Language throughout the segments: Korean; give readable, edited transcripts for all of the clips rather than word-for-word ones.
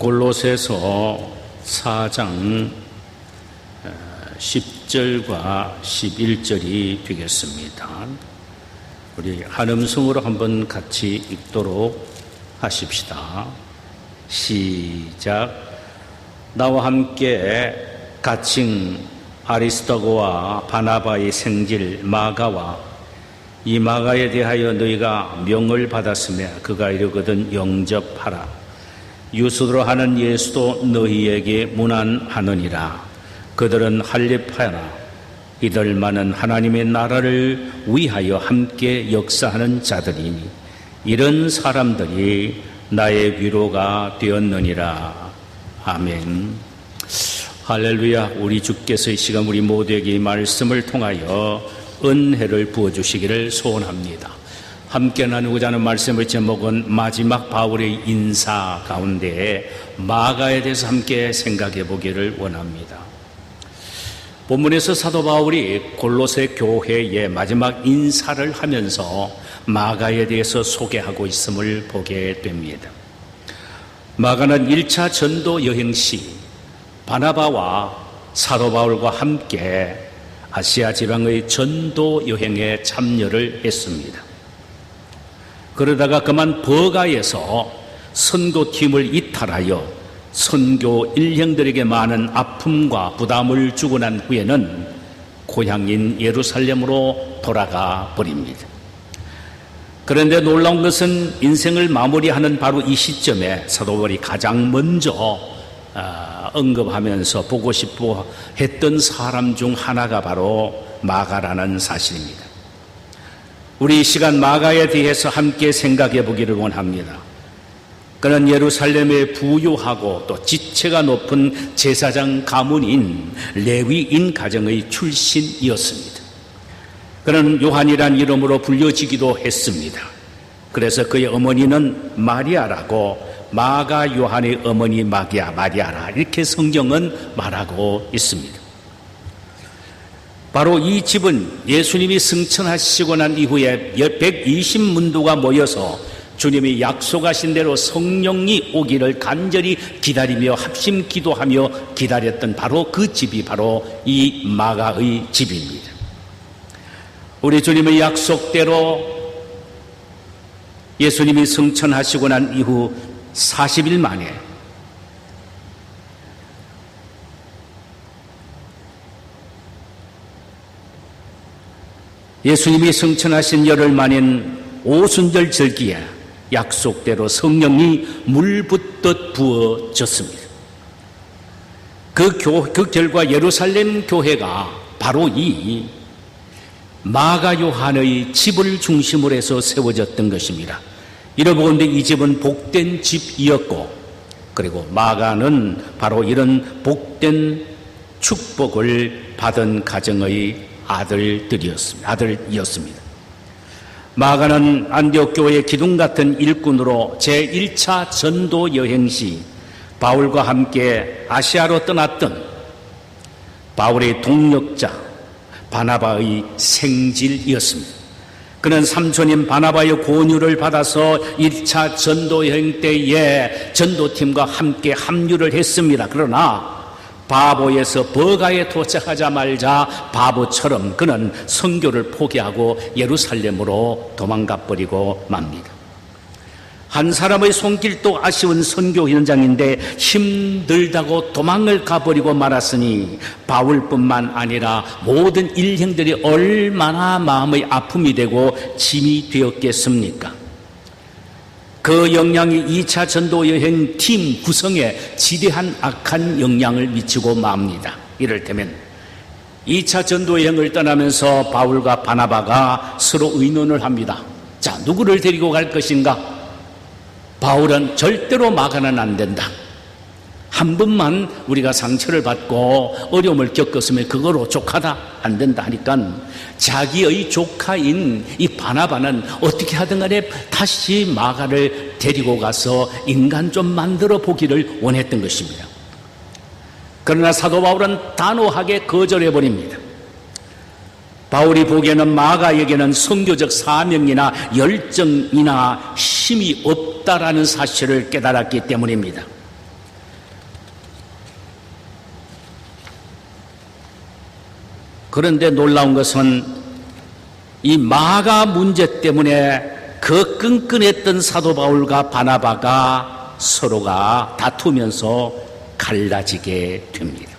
골로새서 4장 10절과 11절이 되겠습니다. 우리 한음성으로 한번 같이 읽도록 하십시다. 시작. 나와 함께 갇힌 아리스토고와 바나바의 생질 마가와 이 마가에 대하여 너희가 명을 받았으며 그가 이르거든 영접하라. 유수로 하는 예수도 너희에게 문안하느니라. 그들은 할례파라. 이들만은 하나님의 나라를 위하여 함께 역사하는 자들이니 이런 사람들이 나의 위로가 되었느니라. 아멘. 할렐루야. 우리 주께서 이 시간 우리 모두에게 이 말씀을 통하여 은혜를 부어주시기를 소원합니다. 함께 나누고자 하는 말씀의 제목은 마지막 바울의 인사 가운데 마가에 대해서 함께 생각해 보기를 원합니다. 본문에서 사도 바울이 골로새 교회의 마지막 인사를 하면서 마가에 대해서 소개하고 있음을 보게 됩니다. 마가는 1차 전도 여행 시 바나바와 사도 바울과 함께 아시아 지방의 전도 여행에 참여를 했습니다. 그러다가 그만 버가에서 선교팀을 이탈하여 선교 일행들에게 많은 아픔과 부담을 주고 난 후에는 고향인 예루살렘으로 돌아가 버립니다. 그런데 놀라운 것은 인생을 마무리하는 바로 이 시점에 사도 바울이 가장 먼저 언급하면서 보고 싶어 했던 사람 중 하나가 바로 마가라는 사실입니다. 우리 이 시간 마가에 대해서 함께 생각해 보기를 원합니다. 그는 예루살렘의 부유하고 또 지체가 높은 제사장 가문인 레위인 가정의 출신이었습니다. 그는 요한이란 이름으로 불려지기도 했습니다. 그래서 그의 어머니는 마리아라고 마가 요한의 어머니 마리아라 이렇게 성경은 말하고 있습니다. 바로 이 집은 예수님이 승천하시고 난 이후에 120문도가 모여서 주님이 약속하신 대로 성령이 오기를 간절히 기다리며 합심 기도하며 기다렸던 바로 그 집이 바로 이 마가의 집입니다. 우리 주님의 약속대로 예수님이 승천하시고 난 이후 40일 만에 예수님이 승천하신 열흘 만인 오순절 절기에 약속대로 성령이 물붓듯 부어졌습니다. 그 결과 예루살렘 교회가 바로 이 마가 요한의 집을 중심으로 해서 세워졌던 것입니다. 이러보건대 이 집은 복된 집이었고, 그리고 마가는 바로 이런 복된 축복을 받은 가정의 아들이었습니다. 마가는 안디옥 교회의 기둥 같은 일꾼으로 제1차 전도 여행 시 바울과 함께 아시아로 떠났던 바울의 동력자 바나바의 생질이었습니다. 그는 삼촌인 바나바의 권유를 받아서 1차 전도 여행 때에 전도팀과 함께 합류를 했습니다. 그러나 바보에서 버가에 도착하자마자 바보처럼 그는 선교를 포기하고 예루살렘으로 도망가 버리고 맙니다. 한 사람의 손길도 아쉬운 선교 현장인데 힘들다고 도망을 가버리고 말았으니 바울뿐만 아니라 모든 일행들이 얼마나 마음의 아픔이 되고 짐이 되었겠습니까? 그 영향이 2차 전도 여행 팀 구성에 지대한 악한 영향을 미치고 맙니다. 이를테면 2차 전도 여행을 떠나면서 바울과 바나바가 서로 의논을 합니다. 자, 누구를 데리고 갈 것인가? 바울은 절대로 마가는 안 된다. 한 번만 우리가 상처를 받고 어려움을 겪었으면 그거로 족하다 안 된다 하니까 자기의 조카인 이 바나바는 어떻게 하든 간에 다시 마가를 데리고 가서 인간 좀 만들어 보기를 원했던 것입니다. 그러나 사도 바울은 단호하게 거절해 버립니다. 바울이 보기에는 마가에게는 선교적 사명이나 열정이나 힘이 없다라는 사실을 깨달았기 때문입니다. 그런데 놀라운 것은 이 마가 문제 때문에 그 끈끈했던 사도 바울과 바나바가 서로가 다투면서 갈라지게 됩니다.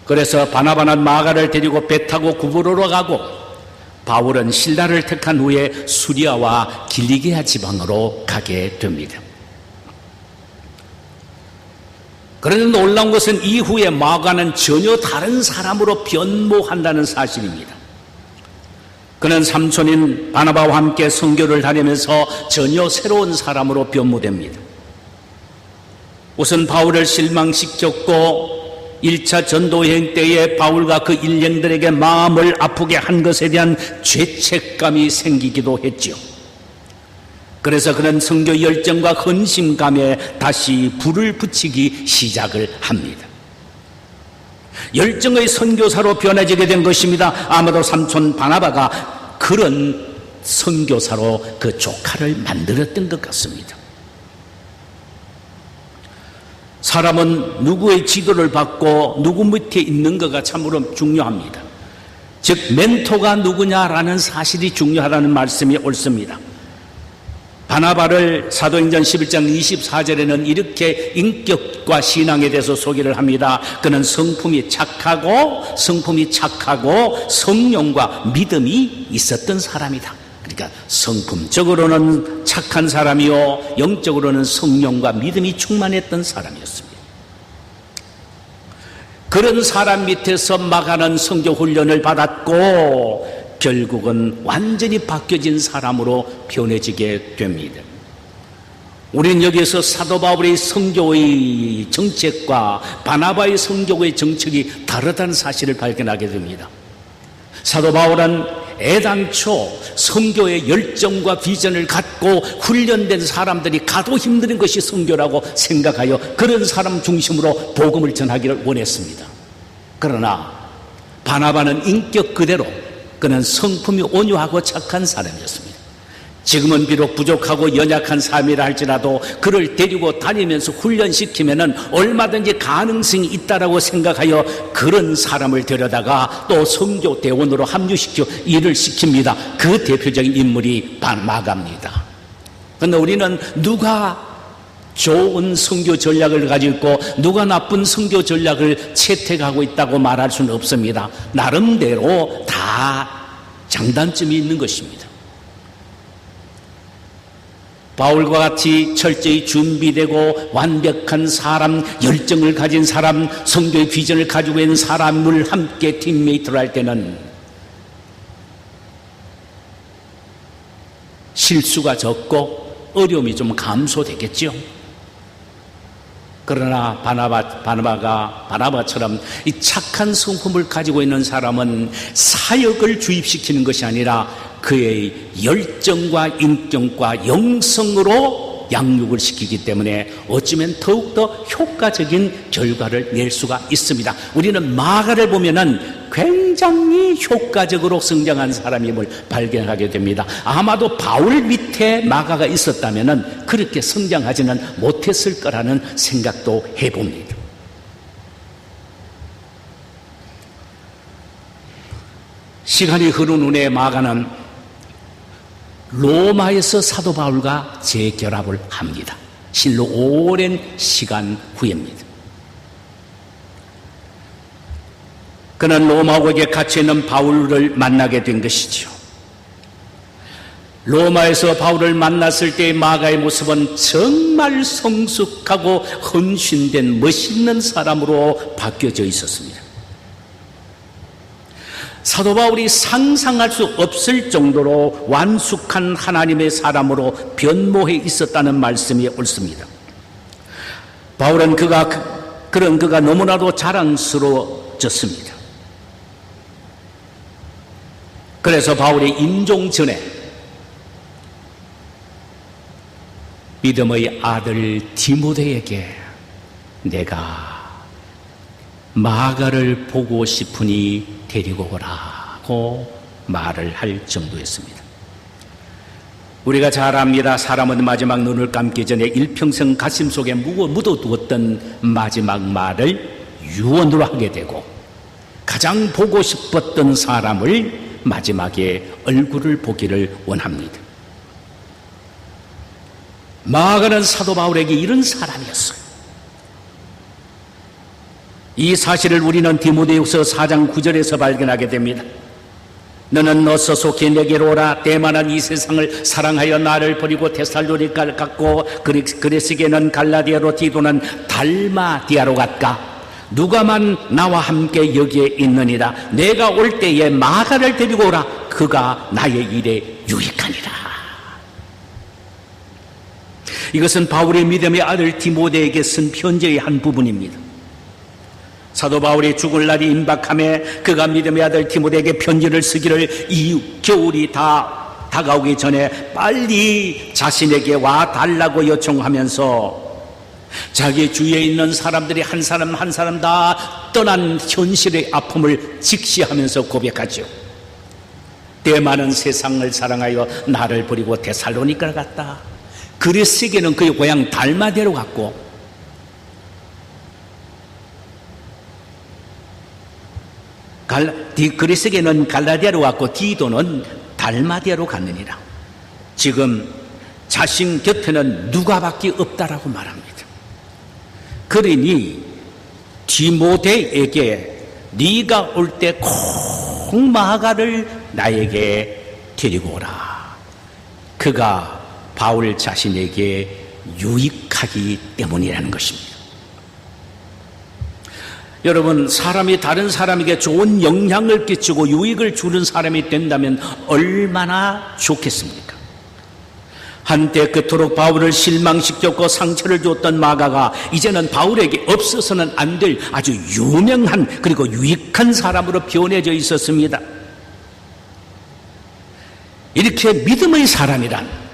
그래서 바나바는 마가를 데리고 배 타고 구부로로 가고 바울은 실라를 택한 후에 수리아와 길리기아 지방으로 가게 됩니다. 그런데 놀라운 것은 이후에 마가는 전혀 다른 사람으로 변모한다는 사실입니다. 그는 삼촌인 바나바와 함께 선교를 다니면서 전혀 새로운 사람으로 변모됩니다. 우선 바울을 실망시켰고 1차 전도여행 때에 바울과 그 일행들에게 마음을 아프게 한 것에 대한 죄책감이 생기기도 했지요. 그래서 그는 선교 열정과 헌신감에 다시 불을 붙이기 시작을 합니다. 열정의 선교사로 변해지게 된 것입니다. 아마도 삼촌 바나바가 그런 선교사로 그 조카를 만들었던 것 같습니다. 사람은 누구의 지도를 받고 누구 밑에 있는 거가 참으로 중요합니다. 즉 멘토가 누구냐라는 사실이 중요하다는 말씀이 옳습니다. 바나바를 사도행전 11장 24절에는 이렇게 인격과 신앙에 대해서 소개를 합니다. 그는 성품이 착하고 성령과 믿음이 있었던 사람이다. 그러니까 성품적으로는 착한 사람이요 영적으로는 성령과 믿음이 충만했던 사람이었습니다. 그런 사람 밑에서 마가는 선교 훈련을 받았고 결국은 완전히 바뀌어진 사람으로 변해지게 됩니다. 우리는 여기에서 사도 바울의 선교의 정책과 바나바의 선교의 정책이 다르다는 사실을 발견하게 됩니다. 사도 바울은 애당초 선교의 열정과 비전을 갖고 훈련된 사람들이 가도 힘든 것이 선교라고 생각하여 그런 사람 중심으로 복음을 전하기를 원했습니다. 그러나 바나바는 인격 그대로 그는 성품이 온유하고 착한 사람이었습니다. 지금은 비록 부족하고 연약한 삶이라 할지라도 그를 데리고 다니면서 훈련시키면은 얼마든지 가능성이 있다라고 생각하여 그런 사람을 데려다가 또 선교 대원으로 합류시켜 일을 시킵니다. 그 대표적인 인물이 마가입니다. 그런데 우리는 누가 좋은 선교 전략을 가지고 있고 누가 나쁜 선교 전략을 채택하고 있다고 말할 수는 없습니다. 나름대로 다 장단점이 있는 것입니다. 바울과 같이 철저히 준비되고 완벽한 사람, 열정을 가진 사람, 선교의 비전을 가지고 있는 사람을 함께 팀메이트로 할 때는 실수가 적고 어려움이 좀 감소되겠죠. 그러나 바나바처럼 이 착한 성품을 가지고 있는 사람은 사역을 주입시키는 것이 아니라 그의 열정과 인격과 영성으로 양육을 시키기 때문에 어쩌면 더욱더 효과적인 결과를 낼 수가 있습니다. 우리는 마가를 보면은 굉장히 효과적으로 성장한 사람임을 발견하게 됩니다. 아마도 바울 밑에 마가가 있었다면은 그렇게 성장하지는 못했을 거라는 생각도 해봅니다. 시간이 흐른 후에 마가는 로마에서 사도 바울과 재결합을 합니다. 실로 오랜 시간 후입니다. 그는 로마국에 갇혀있는 바울을 만나게 된 것이죠. 로마에서 바울을 만났을 때의 마가의 모습은 정말 성숙하고 헌신된 멋있는 사람으로 바뀌어져 있었습니다. 사도 바울이 상상할 수 없을 정도로 완숙한 하나님의 사람으로 변모해 있었다는 말씀이 옳습니다. 바울은 그가 너무나도 자랑스러워졌습니다. 그래서 바울이 임종 전에 믿음의 아들 디모데에게 내가 마가를 보고 싶으니 데리고 오라고 말을 할 정도였습니다. 우리가 잘 압니다. 사람은 마지막 눈을 감기 전에 일평생 가슴속에 묻어두었던 마지막 말을 유언으로 하게 되고 가장 보고 싶었던 사람을 마지막에 얼굴을 보기를 원합니다. 마가는 사도 바울에게 이런 사람이었어요. 이 사실을 우리는 디모데후서 4장 9절에서 발견하게 됩니다. 너는 어서 속히 내게로 오라. 대만한 이 세상을 사랑하여 나를 버리고 데살로니가를 갔고 그레스게는 갈라디아로 디도는 달마디아로 갔까. 누가만 나와 함께 여기에 있느니라. 내가 올 때에 마가를 데리고 오라. 그가 나의 일에 유익하니라. 이것은 바울의 믿음의 아들 디모데에게 쓴 편지의 한 부분입니다. 사도 바울이 죽을 날이 임박함에 그가 믿음의 아들 디모데에게 편지를 쓰기를 이 겨울이 다 다가오기 전에 빨리 자신에게 와 달라고 요청하면서 자기 주위에 있는 사람들이 한 사람 한 사람 다 떠난 현실의 아픔을 직시하면서 고백하죠. 대만은 세상을 사랑하여 나를 버리고 데살로니가를 갔다. 그레스게는 그의 고향 달마디아로 갔고 그레스게는 갈라디아로 갔고 디도는 달마디아로 갔느니라. 지금 자신 곁에는 누가밖에 없다라고 말합니다. 그러니 디모데에게 네가 올 때 꼭 마가를 나에게 데리고 오라. 그가 바울 자신에게 유익하기 때문이라는 것입니다. 여러분, 사람이 다른 사람에게 좋은 영향을 끼치고 유익을 주는 사람이 된다면 얼마나 좋겠습니까? 한때 그토록 바울을 실망시켰고 상처를 줬던 마가가 이제는 바울에게 없어서는 안 될 아주 유명한 그리고 유익한 사람으로 변해져 있었습니다. 이렇게 믿음의 사람이란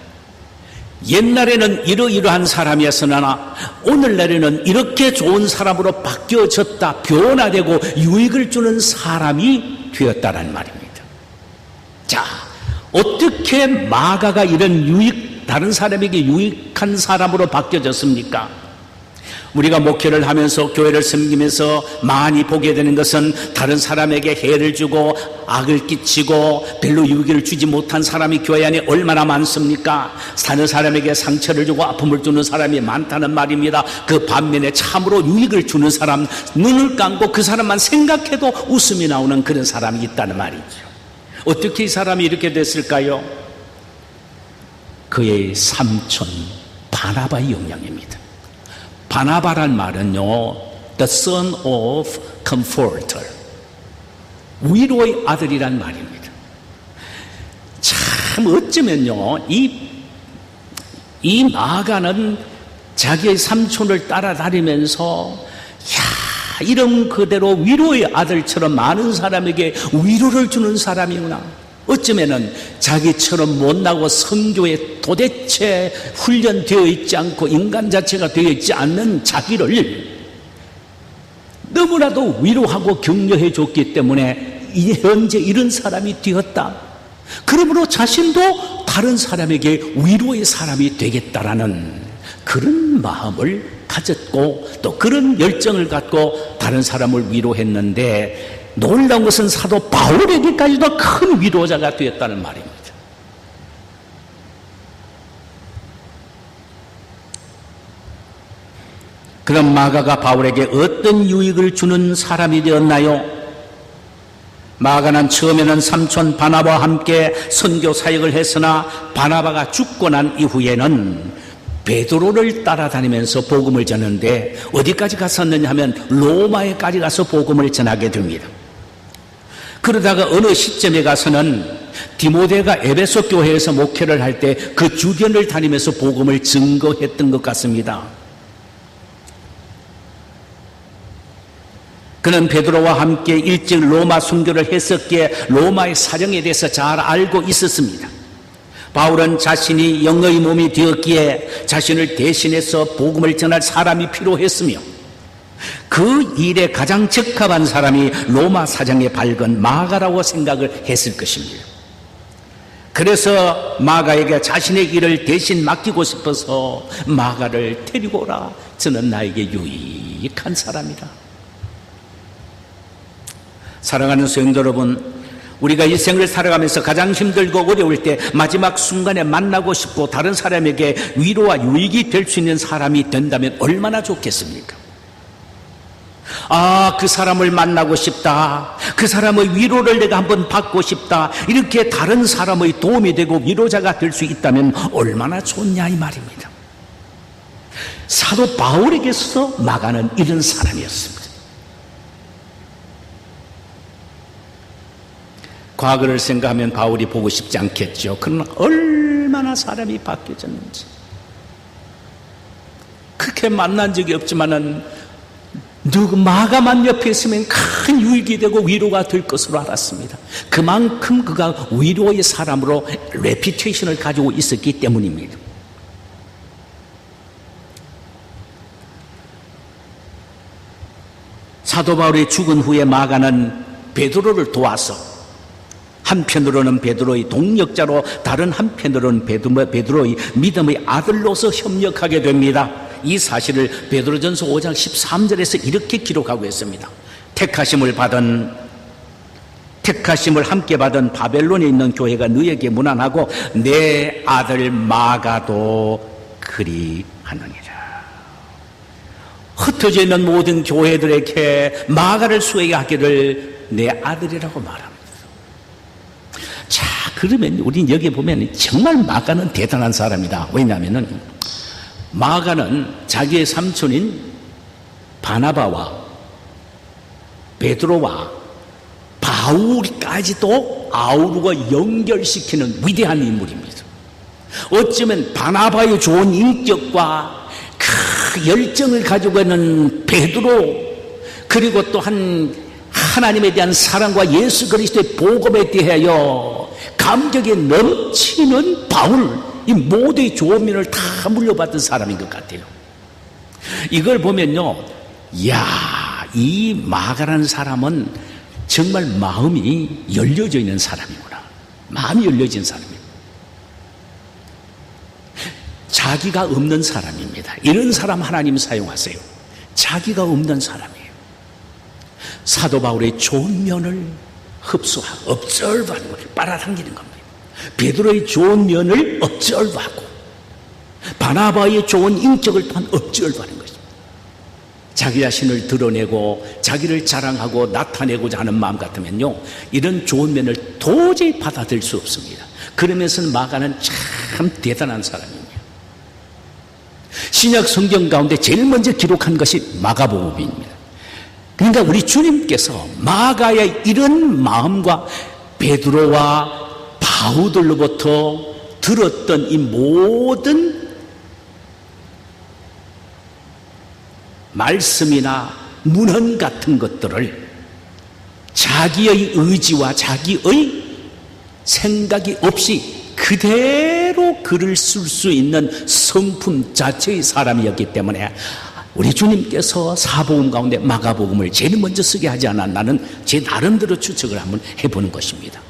옛날에는 이러이러한 사람이었으나 오늘날에는 이렇게 좋은 사람으로 바뀌어졌다, 변화되고 유익을 주는 사람이 되었다는 말입니다. 자, 어떻게 마가가 이런 다른 사람에게 유익한 사람으로 바뀌어졌습니까? 우리가 목회를 하면서 교회를 섬기면서 많이 보게 되는 것은 다른 사람에게 해를 주고 악을 끼치고 별로 유익을 주지 못한 사람이 교회 안에 얼마나 많습니까? 사는 사람에게 상처를 주고 아픔을 주는 사람이 많다는 말입니다. 그 반면에 참으로 유익을 주는 사람, 눈을 감고 그 사람만 생각해도 웃음이 나오는 그런 사람이 있다는 말이죠. 어떻게 이 사람이 이렇게 됐을까요? 그의 삼촌 바나바의 영향입니다. 바나바란 말은요, the son of comforter, 위로의 아들이란 말입니다. 참 어쩌면요, 이 마가는 자기의 삼촌을 따라다니면서 이름 그대로 위로의 아들처럼 많은 사람에게 위로를 주는 사람이구나. 어쩌면은 자기처럼 못나고 성교에 도대체 훈련되어 있지 않고 인간 자체가 되어 있지 않는 자기를 너무나도 위로하고 격려해 줬기 때문에 현재 이런 사람이 되었다. 그러므로 자신도 다른 사람에게 위로의 사람이 되겠다라는 그런 마음을 가졌고 또 그런 열정을 갖고 다른 사람을 위로했는데, 놀라운 것은 사도 바울에게까지도 큰 위로자가 되었다는 말입니다. 그럼 마가가 바울에게 어떤 유익을 주는 사람이 되었나요? 마가는 처음에는 삼촌 바나바와 함께 선교 사역을 했으나 바나바가 죽고 난 이후에는 베드로를 따라다니면서 복음을 전하는데 어디까지 갔었느냐 하면 로마에까지 가서 복음을 전하게 됩니다. 그러다가 어느 시점에 가서는 디모데가 에베소 교회에서 목회를 할 때 그 주변을 다니면서 복음을 증거했던 것 같습니다. 그는 베드로와 함께 일찍 로마 순교를 했었기에 로마의 사정에 대해서 잘 알고 있었습니다. 바울은 자신이 영의 몸이 되었기에 자신을 대신해서 복음을 전할 사람이 필요했으며 그 일에 가장 적합한 사람이 로마 사정에 밝은 마가라고 생각을 했을 것입니다. 그래서 마가에게 자신의 일을 대신 맡기고 싶어서 마가를 데리고 오라. 저는 나에게 유익한 사람이다. 사랑하는 성도 여러분, 우리가 이 생을 살아가면서 가장 힘들고 어려울 때 마지막 순간에 만나고 싶고 다른 사람에게 위로와 유익이 될 수 있는 사람이 된다면 얼마나 좋겠습니까? 아, 그 사람을 만나고 싶다, 그 사람의 위로를 내가 한번 받고 싶다, 이렇게 다른 사람의 도움이 되고 위로자가 될 수 있다면 얼마나 좋냐 이 말입니다. 사도 바울에게서 마가는 이런 사람이었습니다. 과거를 생각하면 바울이 보고 싶지 않겠죠. 그러나 얼마나 사람이 바뀌어졌는지. 그렇게 만난 적이 없지만은 마가만 옆에 있으면 큰 유익이 되고 위로가 될 것으로 알았습니다. 그만큼 그가 위로의 사람으로 레피테이션을 가지고 있었기 때문입니다. 사도 바울이 죽은 후에 마가는 베드로를 도와서 한편으로는 베드로의 동력자로 다른 한편으로는 베드로의 믿음의 아들로서 협력하게 됩니다. 이 사실을 베드로전서 5장 13절에서 이렇게 기록하고 있습니다. 택하심을 함께 받은 바벨론에 있는 교회가 너에게 문안하고 내 아들 마가도 그리하느니라. 흩어져 있는 모든 교회들에게 마가를 수혜하기를 내 아들이라고 말합니다. 자, 그러면 우린 여기 보면 정말 마가는 대단한 사람이다. 왜냐하면 마가는 자기의 삼촌인 바나바와 베드로와 바울까지도 아우르고 연결시키는 위대한 인물입니다. 어쩌면 바나바의 좋은 인격과 그 열정을 가지고 있는 베드로, 그리고 또한 하나님에 대한 사랑과 예수 그리스도의 복음에 대하여 감격에 넘치는 바울, 이 모두의 좋은 면을 다 물려받은 사람인 것 같아요. 이걸 보면요, 이야, 이 마가라는 사람은 정말 마음이 열려져 있는 사람이구나. 마음이 열려진 사람입니다. 자기가 없는 사람입니다. 이런 사람 하나님 사용하세요. 자기가 없는 사람이에요. 사도 바울의 좋은 면을 흡수하고 observe하는 거예요. 빨아당기는 겁니다. 베드로의 좋은 면을 observe하고 바나바의 좋은 인격을 또한 observe하는 것입니다. 자기 자신을 드러내고 자기를 자랑하고 나타내고자 하는 마음 같으면요, 이런 좋은 면을 도저히 받아들일 수 없습니다. 그러면서 마가는 참 대단한 사람입니다. 신약 성경 가운데 제일 먼저 기록한 것이 마가복음입니다. 그러니까 우리 주님께서 마가의 이런 마음과 베드로와 바울들로부터 들었던 이 모든 말씀이나 문헌 같은 것들을 자기의 의지와 자기의 생각이 없이 그대로 글을 쓸 수 있는 성품 자체의 사람이었기 때문에 우리 주님께서 사복음 가운데 마가복음을 제일 먼저 쓰게 하지 않았나는 제 나름대로 추측을 한번 해보는 것입니다.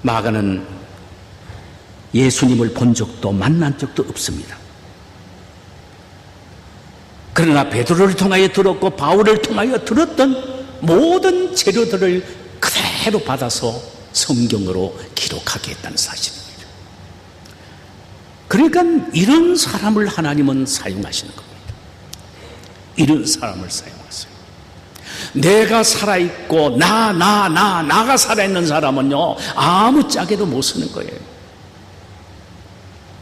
마가는 예수님을 본 적도 만난 적도 없습니다. 그러나 베드로를 통하여 들었고 바울을 통하여 들었던 모든 재료들을 그대로 받아서 성경으로 기록하게 했다는 사실입니다. 그러니까 이런 사람을 하나님은 사용하시는 겁니다. 이런 사람을 사용하세요. 내가 살아있고 나가 살아있는 사람은요, 아무 짝에도 못 쓰는 거예요.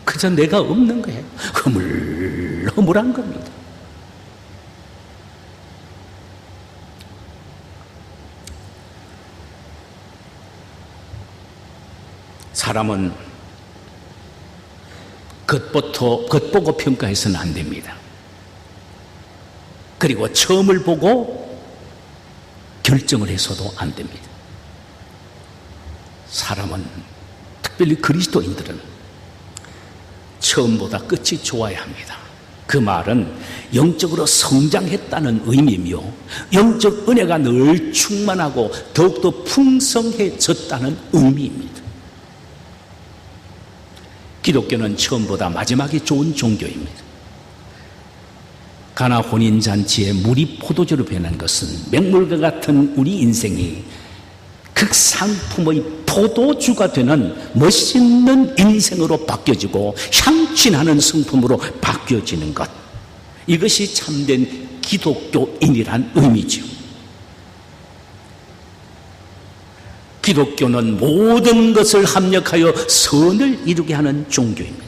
그저 내가 없는 거예요. 허물허물한 겁니다. 사람은 겉보고 평가해서는 안 됩니다. 그리고 처음을 보고 결정을 해서도 안 됩니다. 사람은, 특별히 그리스도인들은 처음보다 끝이 좋아야 합니다. 그 말은 영적으로 성장했다는 의미며 영적 은혜가 늘 충만하고 더욱더 풍성해졌다는 의미입니다. 기독교는 처음보다 마지막이 좋은 종교입니다. 가나 혼인잔치에 물이 포도주로 변한 것은 맹물과 같은 우리 인생이 극상품의 포도주가 되는 멋있는 인생으로 바뀌어지고 향진하는 성품으로 바뀌어지는 것, 이것이 참된 기독교인이란 의미죠. 기독교는 모든 것을 합력하여 선을 이루게 하는 종교입니다.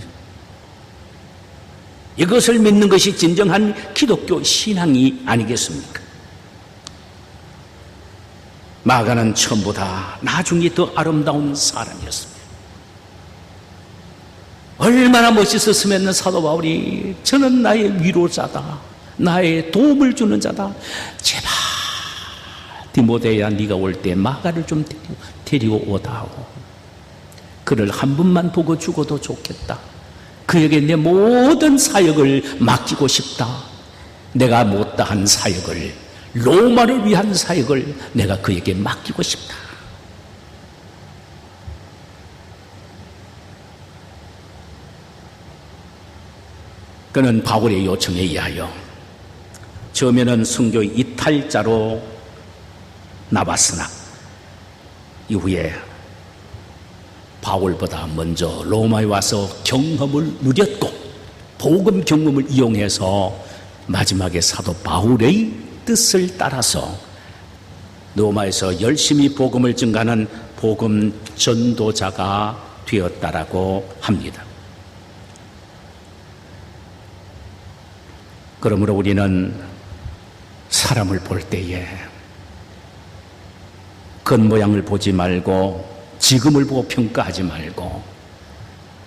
이것을 믿는 것이 진정한 기독교 신앙이 아니겠습니까? 마가는 처음보다 나중에 더 아름다운 사람이었습니다. 얼마나 멋있었으면 사도 바울이 저는 나의 위로자다, 나의 도움을 주는 자다, 제발 디모데야 네가 올 때 마가를 좀 데리고 오다오. 그를 한 번만 보고 죽어도 좋겠다. 그에게 내 모든 사역을 맡기고 싶다. 내가 못다한 사역을, 로마를 위한 사역을 내가 그에게 맡기고 싶다. 그는 바울의 요청에 의하여 처음에는 선교의 이탈자로 나왔으나 이후에 바울보다 먼저 로마에 와서 경험을 누렸고 복음 경험을 이용해서 마지막에 사도 바울의 뜻을 따라서 로마에서 열심히 복음을 증가하는 복음 전도자가 되었다라고 합니다. 그러므로 우리는 사람을 볼 때에 겉모양을 보지 말고 지금을 보고 평가하지 말고,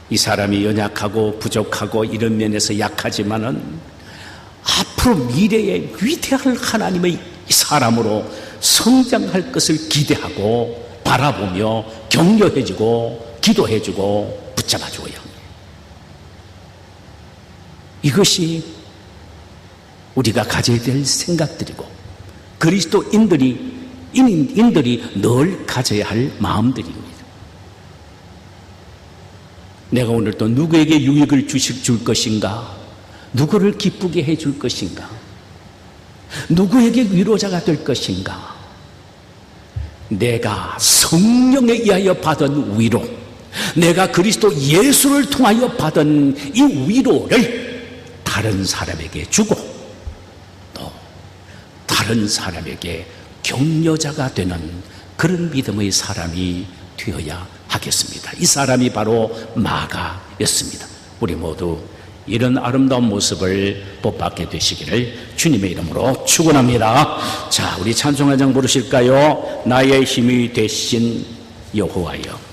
이 사람이 연약하고 부족하고 이런 면에서 약하지만은 앞으로 미래에 위대할 하나님의 사람으로 성장할 것을 기대하고 바라보며 격려해주고 기도해주고 붙잡아줘야 합니다. 이것이 우리가 가져야 될 생각들이고 그리스도인들이 늘 가져야 할 마음들입니다. 내가 오늘 또 누구에게 유익을 줄 것인가? 누구를 기쁘게 해줄 것인가? 누구에게 위로자가 될 것인가? 내가 성령에 의하여 받은 위로, 내가 그리스도 예수를 통하여 받은 이 위로를 다른 사람에게 주고 또 다른 사람에게 격려자가 되는 그런 믿음의 사람이 되어야 하겠습니다. 이 사람이 바로 마가였습니다. 우리 모두 이런 아름다운 모습을 복받게 되시기를 주님의 이름으로 축원합니다. 자, 우리 찬송 한 장 부르실까요? 나의 힘이 되신 여호와여.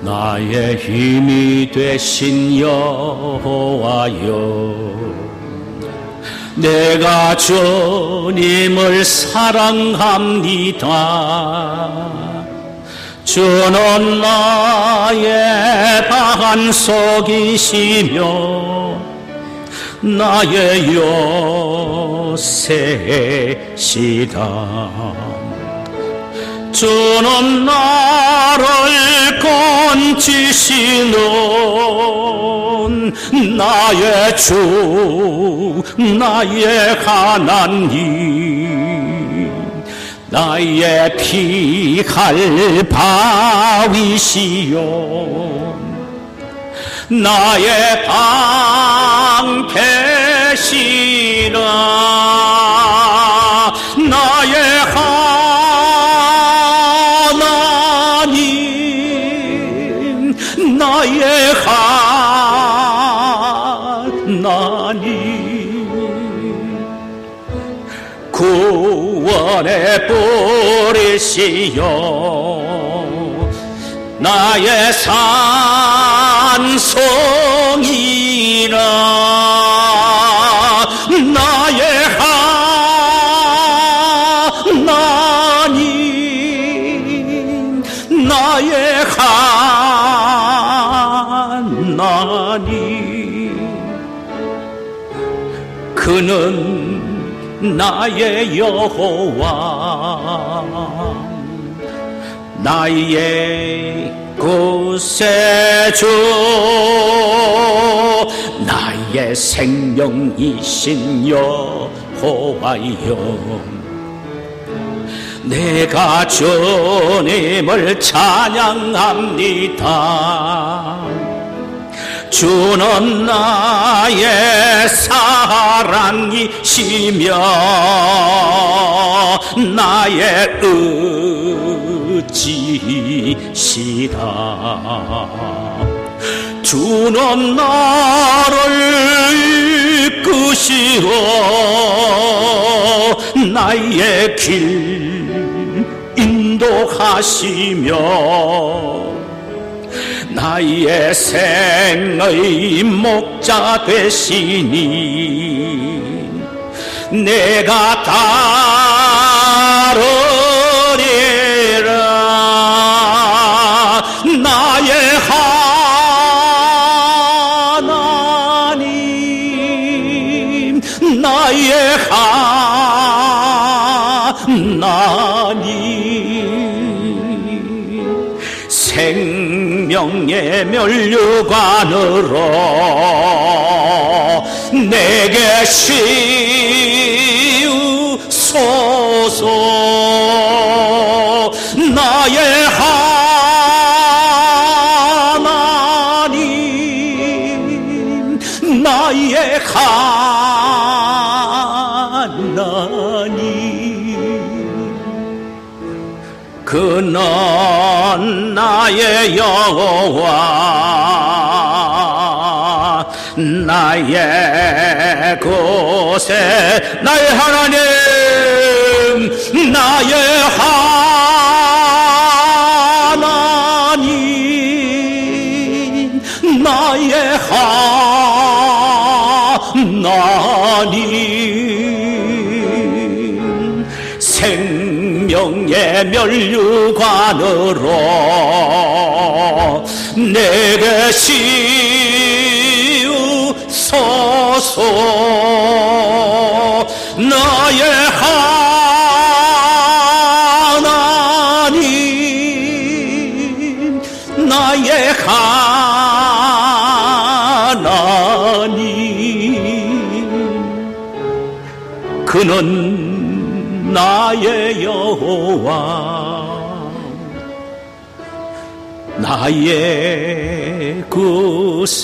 나의 힘이 되신 여호와여, 내가 주님을 사랑합니다. 주는 나의 반석이시며 나의 요새시다. 주는 나를 건지시는 나의 주, 나의 하나님, 나의 피할 바위시요 나의 방패시라. 나의 하나님, 나의 하나님, 구원의 뿌리시여 나의 산성이라. 나의 하나님, 나의 하나님, 그는 나의 여호와, 나의 구세주, 나의 생명이신 여호와여, 내가 주님을 찬양합니다. 주는 나의 사랑이시며 나의 의지시다. 주는 나를 이끄시어 나의 길 인도하시며 나의 생의 목자 되시니 내가 따르리라. 나의 하나님, 나의 하나님, 생명의 면류관으로 내게 씌우소서. 나의 하나님, 나의 하나님, 그는 나의 여호와, 나의 곳에 나의 하나님, 나의 하나님, 나의 하나님, 생명의 면류관으로 내게 씌우소서. 나의 하나님, 나의 하나님, 그는 나의 여호와, 나의 구세주.